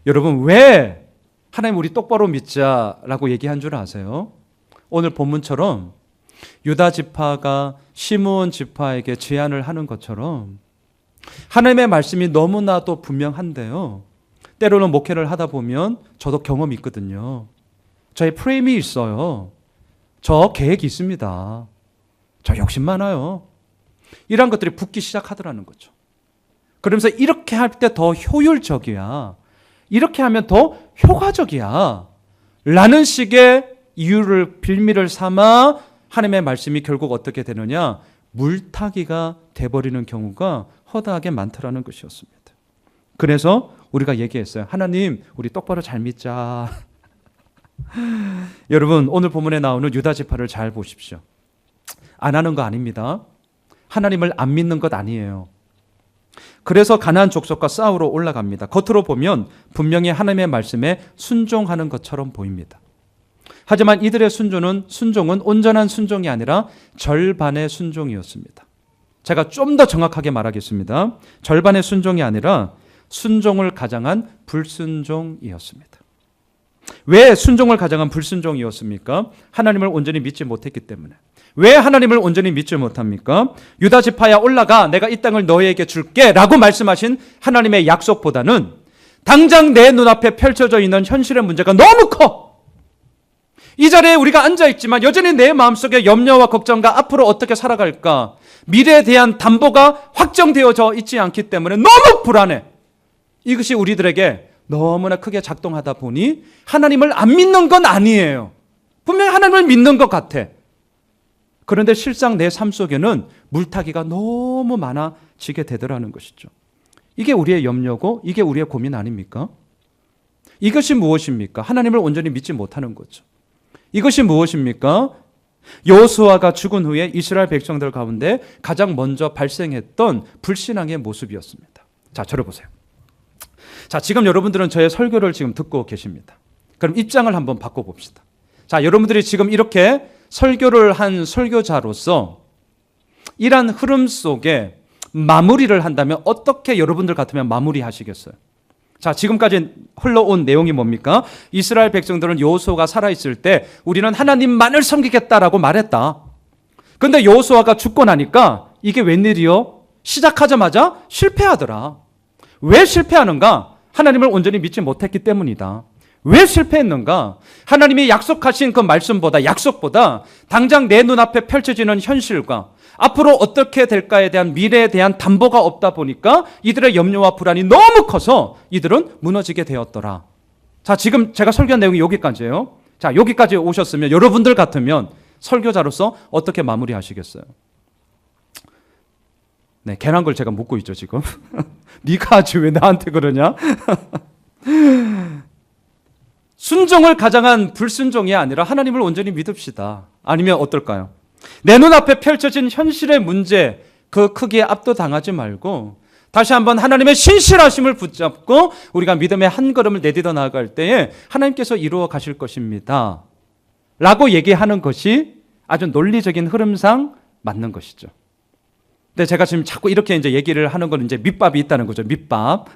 여러분, 왜 하나님 우리 똑바로 믿자라고 얘기한 줄 아세요? 오늘 본문처럼 유다 지파가 시므온 지파에게 제안을 하는 것처럼 하나님의 말씀이 너무나도 분명한데요. 때로는 목회를 하다 보면 저도 경험이 있거든요. 저의 프레임이 있어요. 저 계획이 있습니다. 저 욕심 많아요. 이런 것들이 붙기 시작하더라는 거죠. 그러면서 이렇게 할 때 더 효율적이야. 이렇게 하면 더 효과적이야. 라는 식의 이유를 빌미를 삼아 하나님의 말씀이 결국 어떻게 되느냐? 물타기가 돼버리는 경우가 허다하게 많더라는 것이었습니다. 그래서 우리가 얘기했어요. 하나님, 우리 똑바로 잘 믿자. 여러분, 오늘 본문에 나오는 유다 지파를 잘 보십시오. 안 하는 거 아닙니다. 하나님을 안 믿는 것 아니에요. 그래서 가나안 족속과 싸우러 올라갑니다. 겉으로 보면 분명히 하나님의 말씀에 순종하는 것처럼 보입니다. 하지만 이들의 순종은 온전한 순종이 아니라 절반의 순종이었습니다. 제가 좀 더 정확하게 말하겠습니다. 절반의 순종이 아니라 순종을 가장한 불순종이었습니다. 왜 순종을 가장한 불순종이었습니까? 하나님을 온전히 믿지 못했기 때문에. 왜 하나님을 온전히 믿지 못합니까? 유다 지파야 올라가, 내가 이 땅을 너희에게 줄게 라고 말씀하신 하나님의 약속보다는 당장 내 눈앞에 펼쳐져 있는 현실의 문제가 너무 커. 이 자리에 우리가 앉아있지만 여전히 내 마음속에 염려와 걱정과 앞으로 어떻게 살아갈까, 미래에 대한 담보가 확정되어져 있지 않기 때문에 너무 불안해. 이것이 우리들에게 너무나 크게 작동하다 보니 하나님을 안 믿는 건 아니에요. 분명히 하나님을 믿는 것 같아. 그런데 실상 내 삶 속에는 물타기가 너무 많아지게 되더라는 것이죠. 이게 우리의 염려고 이게 우리의 고민 아닙니까? 이것이 무엇입니까? 하나님을 온전히 믿지 못하는 거죠. 이것이 무엇입니까? 여호수아가 죽은 후에 이스라엘 백성들 가운데 가장 먼저 발생했던 불신앙의 모습이었습니다. 자, 저를 보세요. 자, 지금 여러분들은 저의 설교를 지금 듣고 계십니다. 그럼 입장을 한번 바꿔봅시다. 자, 여러분들이 지금 이렇게 설교를 한 설교자로서 이러한 흐름 속에 마무리를 한다면 어떻게 여러분들 같으면 마무리하시겠어요? 자, 지금까지 흘러온 내용이 뭡니까? 이스라엘 백성들은 여호수아가 살아있을 때 우리는 하나님만을 섬기겠다라고 말했다. 근데 여호수아가 죽고 나니까 이게 웬일이요? 시작하자마자 실패하더라. 왜 실패하는가? 하나님을 온전히 믿지 못했기 때문이다. 왜 실패했는가? 하나님이 약속하신 그 말씀보다, 약속보다 당장 내 눈앞에 펼쳐지는 현실과 앞으로 어떻게 될까에 대한 미래에 대한 담보가 없다 보니까 이들의 염려와 불안이 너무 커서 이들은 무너지게 되었더라. 자, 지금 제가 설교한 내용이 여기까지예요. 자, 여기까지 오셨으면 여러분들 같으면 설교자로서 어떻게 마무리하시겠어요? 네, 괜한 걸 제가 묻고 있죠, 지금. 네가 하지 왜 나한테 그러냐? 순종을 가장한 불순종이 아니라 하나님을 온전히 믿읍시다. 아니면 어떨까요? 내 눈앞에 펼쳐진 현실의 문제, 그 크기에 압도당하지 말고 다시 한번 하나님의 신실하심을 붙잡고 우리가 믿음의 한 걸음을 내딛어 나아갈 때에 하나님께서 이루어 가실 것입니다. 라고 얘기하는 것이 아주 논리적인 흐름상 맞는 것이죠. 근데 제가 지금 자꾸 이렇게 이제 얘기를 하는 건 이제 밑밥이 있다는 거죠. 밑밥.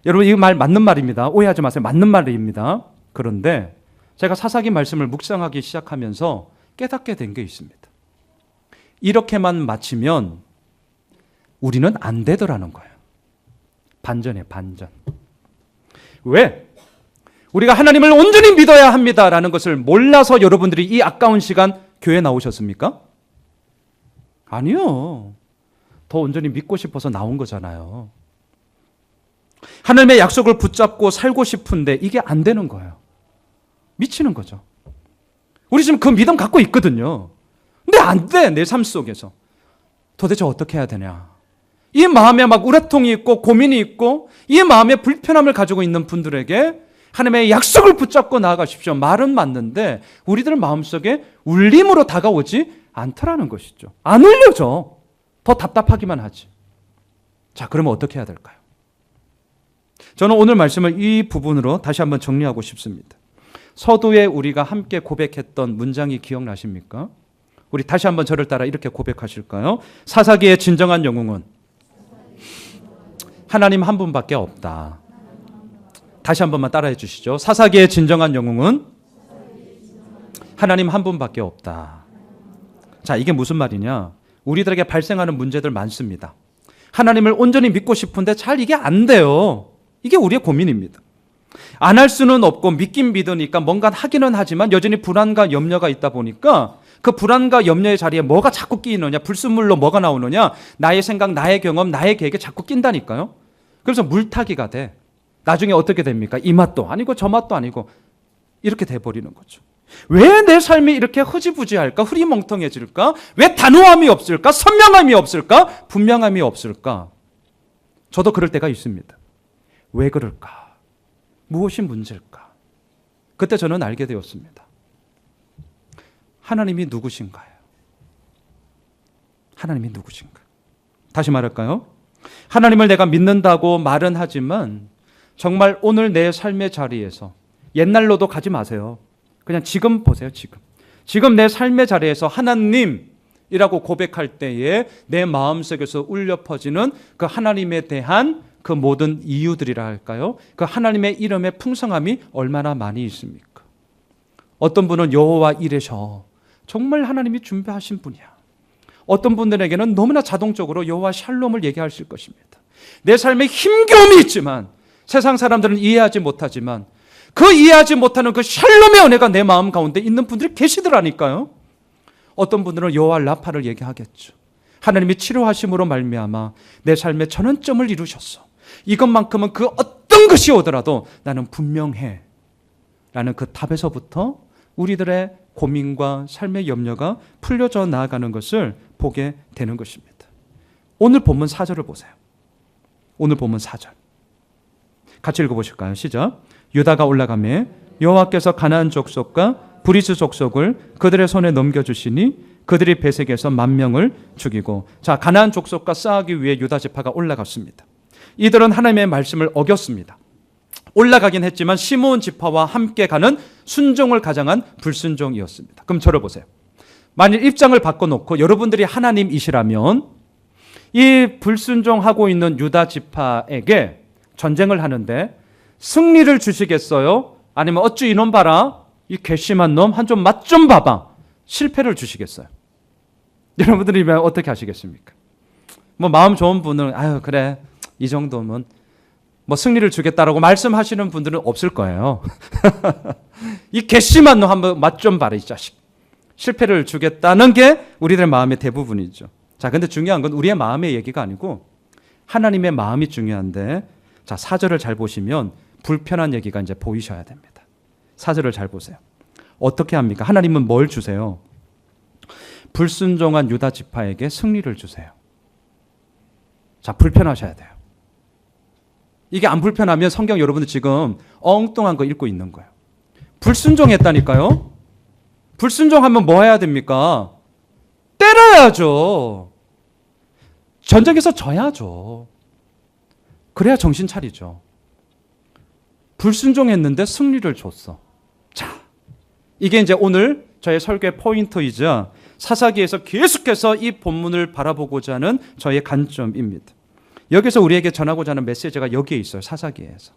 여러분, 이 말 맞는 말입니다. 오해하지 마세요. 맞는 말입니다. 그런데 제가 사사기 말씀을 묵상하기 시작하면서 깨닫게 된 게 있습니다. 이렇게만 마치면 우리는 안 되더라는 거예요. 반전이에요, 반전. 왜? 우리가 하나님을 온전히 믿어야 합니다라는 것을 몰라서 여러분들이 이 아까운 시간 교회 나오셨습니까? 아니요. 더 온전히 믿고 싶어서 나온 거잖아요. 하나님의 약속을 붙잡고 살고 싶은데 이게 안 되는 거예요. 미치는 거죠. 우리 지금 그 믿음 갖고 있거든요. 근데 안 돼, 내 삶 속에서. 도대체 어떻게 해야 되냐. 이 마음에 막 우레통이 있고 고민이 있고 이 마음에 불편함을 가지고 있는 분들에게 하나님의 약속을 붙잡고 나아가십시오. 말은 맞는데 우리들 마음속에 울림으로 다가오지 않더라는 것이죠. 안 울려져. 더 답답하기만 하지. 자, 그러면 어떻게 해야 될까요? 저는 오늘 말씀을 이 부분으로 다시 한번 정리하고 싶습니다. 서두에 우리가 함께 고백했던 문장이 기억나십니까? 우리 다시 한번 저를 따라 이렇게 고백하실까요? 사사기의 진정한 영웅은 하나님 한 분밖에 없다. 다시 한 번만 따라해 주시죠. 사사기의 진정한 영웅은 하나님 한 분밖에 없다. 자, 이게 무슨 말이냐? 우리들에게 발생하는 문제들 많습니다. 하나님을 온전히 믿고 싶은데 잘 이게 안 돼요. 이게 우리의 고민입니다. 안 할 수는 없고 믿긴 믿으니까 뭔가 하기는 하지만 여전히 불안과 염려가 있다 보니까 그 불안과 염려의 자리에 뭐가 자꾸 끼이느냐, 불순물로 뭐가 나오느냐, 나의 생각, 나의 경험, 나의 계획에 자꾸 낀다니까요. 그래서 물타기가 돼. 나중에 어떻게 됩니까? 이 맛도 아니고 저 맛도 아니고 이렇게 돼버리는 거죠. 왜 내 삶이 이렇게 흐지부지할까? 흐리멍텅해질까? 왜 단호함이 없을까? 선명함이 없을까? 분명함이 없을까? 저도 그럴 때가 있습니다. 왜 그럴까? 무엇이 문제일까? 그때 저는 알게 되었습니다. 하나님이 누구신가요? 하나님이 누구신가? 다시 말할까요? 하나님을 내가 믿는다고 말은 하지만 정말 오늘 내 삶의 자리에서 옛날로도 가지 마세요. 그냥 지금 보세요. 지금 내 삶의 자리에서 하나님이라고 고백할 때에 내 마음속에서 울려 퍼지는 그 하나님에 대한 그 모든 이유들이라 할까요? 그 하나님의 이름의 풍성함이 얼마나 많이 있습니까? 어떤 분은 여호와 이레셔, 정말 하나님이 준비하신 분이야. 어떤 분들에게는 너무나 자동적으로 여호와 샬롬을 얘기하실 것입니다. 내 삶에 힘겨움이 있지만 세상 사람들은 이해하지 못하지만 그 이해하지 못하는 그 샬롬의 은혜가 내 마음 가운데 있는 분들이 계시더라니까요. 어떤 분들은 여호와 라파를 얘기하겠죠. 하나님이 치료하심으로 말미암아 내 삶의 전환점을 이루셨어. 이것만큼은 그 어떤 것이 오더라도 나는 분명해 라는 그 답에서부터 우리들의 고민과 삶의 염려가 풀려져 나아가는 것을 보게 되는 것입니다. 오늘 본문 4절을 보세요. 오늘 본문 4절 같이 읽어보실까요? 시작. 유다가 올라가매 여호와께서 가나안 족속과 브리스 족속을 그들의 손에 넘겨주시니 그들이 베색에서 10,000명을 죽이고, 자, 가나안 족속과 싸우기 위해 유다 지파가 올라갔습니다. 이들은 하나님의 말씀을 어겼습니다. 올라가긴 했지만 시므온 지파와 함께 가는 순종을 가장한 불순종이었습니다. 그럼 저를 보세요. 만일 입장을 바꿔놓고 여러분들이 하나님이시라면 이 불순종하고 있는 유다 지파에게 전쟁을 하는데 승리를 주시겠어요? 아니면 어쭈 이놈 봐라, 이 괘씸한 놈 한 좀 맛 좀 봐봐, 실패를 주시겠어요? 여러분들이면 어떻게 하시겠습니까? 뭐 마음 좋은 분은 아유 그래 이 정도면 뭐 승리를 주겠다라고 말씀하시는 분들은 없을 거예요. 이 괘씸한 놈 한번 맛 좀 봐라 이 자식, 실패를 주겠다는 게 우리들의 마음의 대부분이죠. 자, 근데 중요한 건 우리의 마음의 얘기가 아니고 하나님의 마음이 중요한데, 자 4절을 잘 보시면 불편한 얘기가 이제 보이셔야 됩니다. 4절을 잘 보세요. 어떻게 합니까? 하나님은 뭘 주세요? 불순종한 유다 지파에게 승리를 주세요. 자, 불편하셔야 돼요. 이게 안 불편하면 성경 여러분들 지금 엉뚱한 거 읽고 있는 거예요. 불순종했다니까요. 불순종하면 뭐 해야 됩니까? 때려야죠. 전쟁에서 져야죠. 그래야 정신 차리죠. 불순종했는데 승리를 줬어. 자, 이게 이제 오늘 저의 설교의 포인트이자 사사기에서 계속해서 이 본문을 바라보고자 하는 저의 관점입니다. 여기서 우리에게 전하고자 하는 메시지가 여기에 있어요. 사사기에서.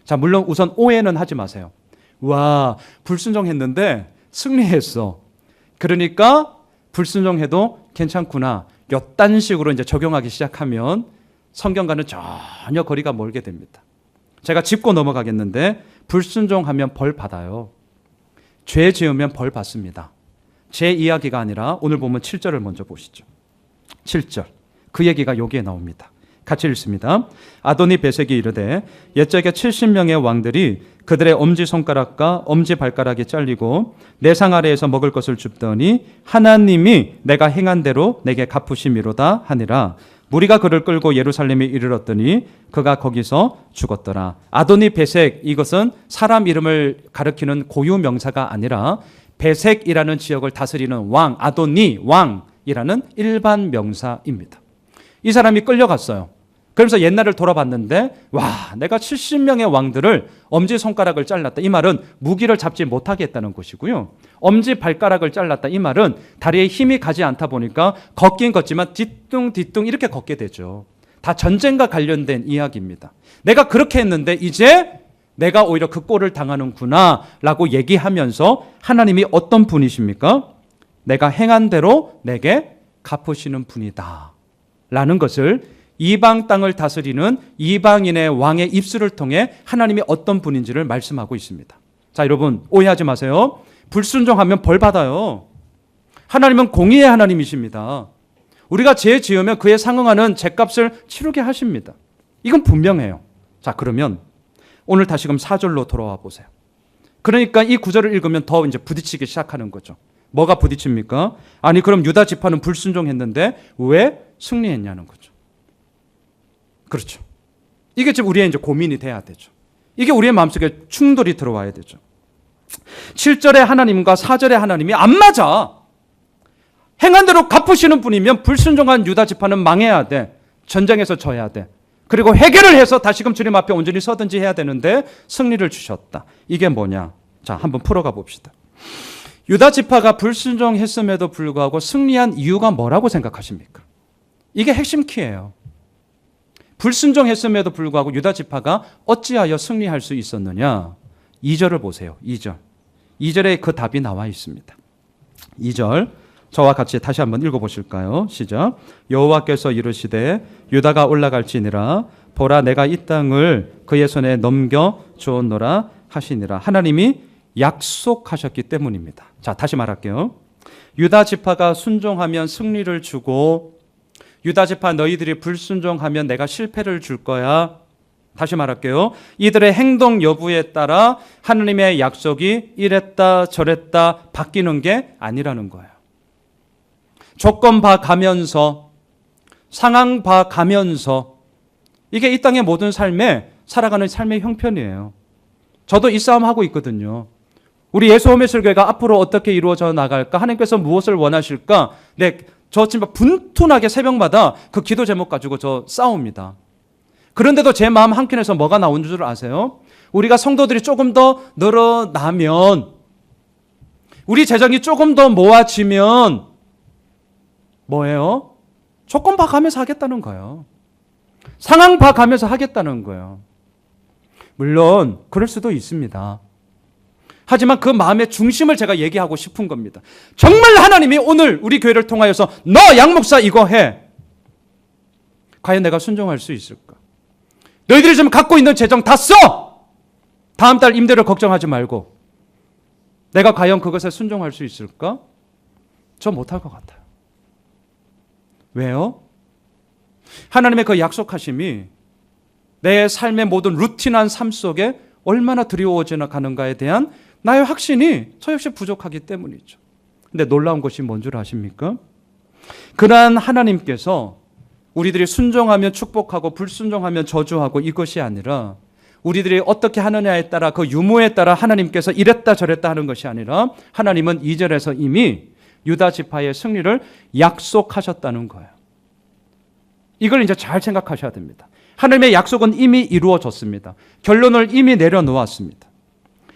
자, 물론 우선 오해는 하지 마세요. 와, 불순종했는데 승리했어. 그러니까 불순종해도 괜찮구나. 이딴 식으로 이제 적용하기 시작하면 성경과는 전혀 거리가 멀게 됩니다. 제가 짚고 넘어가겠는데 불순종하면 벌 받아요. 죄 지으면 벌 받습니다. 제 이야기가 아니라 오늘 보면 7절을 먼저 보시죠. 7절. 그 얘기가 여기에 나옵니다. 같이 읽습니다. 아도니 베섹이 이르되 옛적에 70명의 왕들이 그들의 엄지손가락과 엄지발가락이 잘리고 내 상 아래에서 먹을 것을 줍더니 하나님이 내가 행한 대로 내게 갚으심이로다 하니라. 무리가 그를 끌고 예루살렘에 이르렀더니 그가 거기서 죽었더라. 아도니 베섹, 이것은 사람 이름을 가리키는 고유 명사가 아니라 베섹이라는 지역을 다스리는 왕, 아도니 왕이라는 일반 명사입니다. 이 사람이 끌려갔어요. 그러면서 옛날을 돌아봤는데 와, 내가 70명의 왕들을 엄지손가락을 잘랐다. 이 말은 무기를 잡지 못하게 했다는 것이고요. 엄지발가락을 잘랐다. 이 말은 다리에 힘이 가지 않다 보니까 걷긴 걷지만 뒤뚱뒤뚱 이렇게 걷게 되죠. 다 전쟁과 관련된 이야기입니다. 내가 그렇게 했는데 이제 내가 오히려 그 꼴을 당하는구나 라고 얘기하면서 하나님이 어떤 분이십니까? 내가 행한 대로 내게 갚으시는 분이다 라는 것을 이방 땅을 다스리는 이방인의 왕의 입술을 통해 하나님이 어떤 분인지를 말씀하고 있습니다. 자, 여러분 오해하지 마세요. 불순종하면 벌 받아요. 하나님은 공의의 하나님이십니다. 우리가 죄 지으면 그에 상응하는 죄값을 치르게 하십니다. 이건 분명해요. 자, 그러면 오늘 다시금 4절로 돌아와 보세요. 그러니까 이 구절을 읽으면 더 이제 부딪히기 시작하는 거죠. 뭐가 부딪힙니까? 아니 그럼 유다 지파는 불순종했는데 왜 승리했냐는 거죠. 그렇죠. 이게 지금 우리의 이제 고민이 돼야 되죠. 이게 우리의 마음속에 충돌이 들어와야 되죠. 7절의 하나님과 4절의 하나님이 안 맞아. 행한 대로 갚으시는 분이면 불순종한 유다 지파는 망해야 돼. 전쟁에서 져야 돼. 그리고 해결을 해서 다시금 주님 앞에 온전히 서든지 해야 되는데 승리를 주셨다. 이게 뭐냐? 자, 한번 풀어가 봅시다. 유다 지파가 불순종했음에도 불구하고 승리한 이유가 뭐라고 생각하십니까? 이게 핵심 키예요. 불순종했음에도 불구하고 유다 지파가 어찌하여 승리할 수 있었느냐? 2절을 보세요. 2절. 2절에 그 답이 나와 있습니다. 2절 저와 같이 다시 한번 읽어보실까요? 시작. 여호와께서 이르시되 유다가 올라갈지니라 보라 내가 이 땅을 그의 손에 넘겨 주었노라 하시니라. 하나님이 약속하셨기 때문입니다. 자, 다시 말할게요. 유다 지파가 순종하면 승리를 주고 유다 지파 너희들이 불순종하면 내가 실패를 줄 거야. 다시 말할게요. 이들의 행동 여부에 따라 하나님의 약속이 이랬다 저랬다 바뀌는 게 아니라는 거예요. 조건 봐가면서 상황 봐가면서 이게 이 땅의 모든 삶에 살아가는 삶의 형편이에요. 저도 이 싸움 하고 있거든요. 우리 예수홈의 설교가 앞으로 어떻게 이루어져 나갈까? 하나님께서 무엇을 원하실까? 저 지금 분투나게 새벽마다 그 기도 제목 가지고 저 싸웁니다. 그런데도 제 마음 한켠에서 뭐가 나오는 줄 아세요? 우리가 성도들이 조금 더 늘어나면, 우리 재정이 조금 더 모아지면 뭐예요? 조건 봐가면서 하겠다는 거예요. 상황 봐가면서 하겠다는 거예요. 물론 그럴 수도 있습니다. 하지만 그 마음의 중심을 제가 얘기하고 싶은 겁니다. 정말 하나님이 오늘 우리 교회를 통하여서 너 양 목사 이거 해. 과연 내가 순종할 수 있을까? 너희들이 지금 갖고 있는 재정 다 써! 다음 달 임대료 걱정하지 말고. 내가 과연 그것에 순종할 수 있을까? 저 못할 것 같아요. 왜요? 하나님의 그 약속하심이 내 삶의 모든 루틴한 삶 속에 얼마나 드리워져 가는가에 대한 나의 확신이 저 역시 부족하기 때문이죠. 근데 놀라운 것이 뭔 줄 아십니까? 그러한 하나님께서 우리들이 순종하면 축복하고 불순종하면 저주하고 이것이 아니라 우리들이 어떻게 하느냐에 따라 그 유무에 따라 하나님께서 이랬다 저랬다 하는 것이 아니라 하나님은 2절에서 이미 유다 지파의 승리를 약속하셨다는 거예요. 이걸 이제 잘 생각하셔야 됩니다. 하나님의 약속은 이미 이루어졌습니다. 결론을 이미 내려놓았습니다.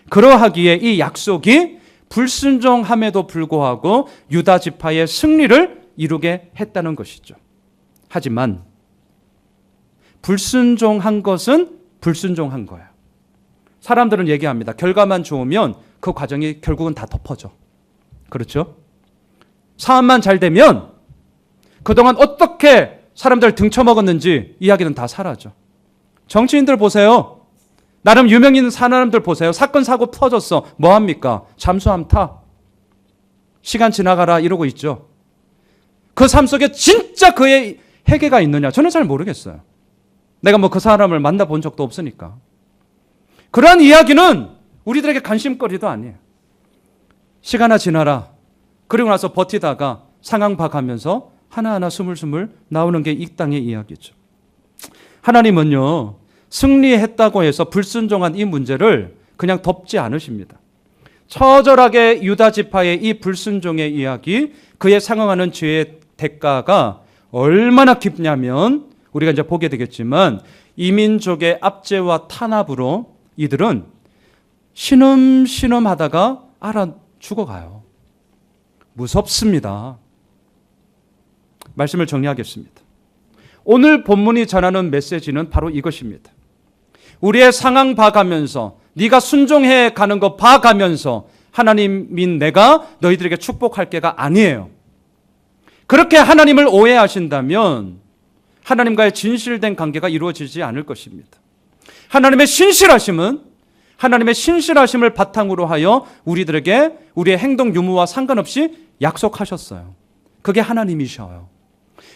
그러하기에 이 약속이 불순종함에도 불구하고 유다 지파의 승리를 이루게 했다는 것이죠. 하지만 불순종한 것은 불순종한 거예요. 사람들은 얘기합니다. 결과만 좋으면 그 과정이 결국은 다 덮어져. 그렇죠? 사업만 잘 되면 그동안 어떻게 사람들 등쳐먹었는지 이야기는 다 사라져. 정치인들 보세요. 나름 유명인 사람들 보세요. 사건 사고 터졌어. 뭐합니까? 잠수함 타. 시간 지나가라 이러고 있죠. 그 삶 속에 진짜 그의 회개가 있느냐? 저는 잘 모르겠어요. 내가 뭐 그 사람을 만나본 적도 없으니까. 그러한 이야기는 우리들에게 관심거리도 아니에요. 시간아 지나라. 그리고 나서 버티다가 상황 봐가면서 하나하나 스물스물 나오는 게 이 땅의 이야기죠. 하나님은요, 승리했다고 해서 불순종한 이 문제를 그냥 덮지 않으십니다. 처절하게 유다 지파의 이 불순종의 이야기, 그에 상응하는 죄의 대가가 얼마나 깊냐면 우리가 이제 보게 되겠지만 이민족의 압제와 탄압으로 이들은 신음신음하다가 알아 죽어가요. 무섭습니다. 말씀을 정리하겠습니다. 오늘 본문이 전하는 메시지는 바로 이것입니다. 우리의 상황 봐가면서 네가 순종해 가는 거 봐가면서 하나님인 내가 너희들에게 축복할 게가 아니에요. 그렇게 하나님을 오해하신다면 하나님과의 진실된 관계가 이루어지지 않을 것입니다. 하나님의 신실하심은 하나님의 신실하심을 바탕으로 하여 우리들에게 우리의 행동 유무와 상관없이 약속하셨어요. 그게 하나님이셔요.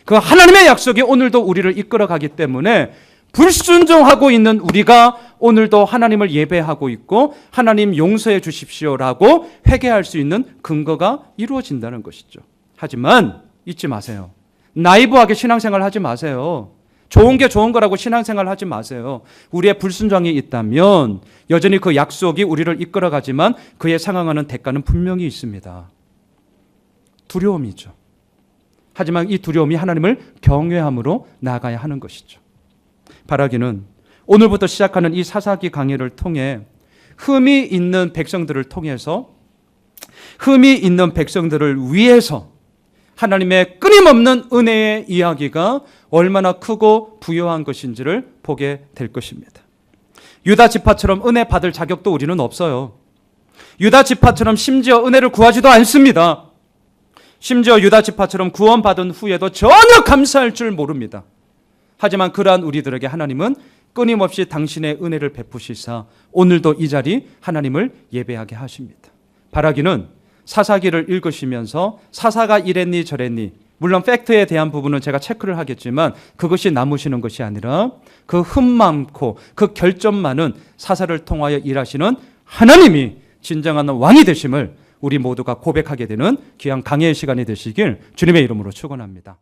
그 하나님의 약속이 오늘도 우리를 이끌어가기 때문에 불순종하고 있는 우리가 오늘도 하나님을 예배하고 있고 하나님 용서해 주십시오라고 회개할 수 있는 근거가 이루어진다는 것이죠. 하지만 잊지 마세요. 나이브하게 신앙생활 하지 마세요. 좋은 게 좋은 거라고 신앙생활 하지 마세요. 우리의 불순종이 있다면 여전히 그 약속이 우리를 이끌어가지만 그에 상응하는 대가는 분명히 있습니다. 두려움이죠. 하지만 이 두려움이 하나님을 경외함으로 나아가야 하는 것이죠. 바라기는 오늘부터 시작하는 이 사사기 강의를 통해 흠이 있는 백성들을 통해서 흠이 있는 백성들을 위해서 하나님의 끊임없는 은혜의 이야기가 얼마나 크고 부유한 것인지를 보게 될 것입니다. 유다 지파처럼 은혜 받을 자격도 우리는 없어요. 유다 지파처럼 심지어 은혜를 구하지도 않습니다. 심지어 유다 지파처럼 구원받은 후에도 전혀 감사할 줄 모릅니다. 하지만 그러한 우리들에게 하나님은 끊임없이 당신의 은혜를 베푸시사 오늘도 이 자리 하나님을 예배하게 하십니다. 바라기는 사사기를 읽으시면서 사사가 이랬니 저랬니, 물론 팩트에 대한 부분은 제가 체크를 하겠지만 그것이 남으시는 것이 아니라 그 흠 많고 그 결점 많은 사사를 통하여 일하시는 하나님이 진정한 왕이 되심을 우리 모두가 고백하게 되는 귀한 강해의 시간이 되시길 주님의 이름으로 축원합니다.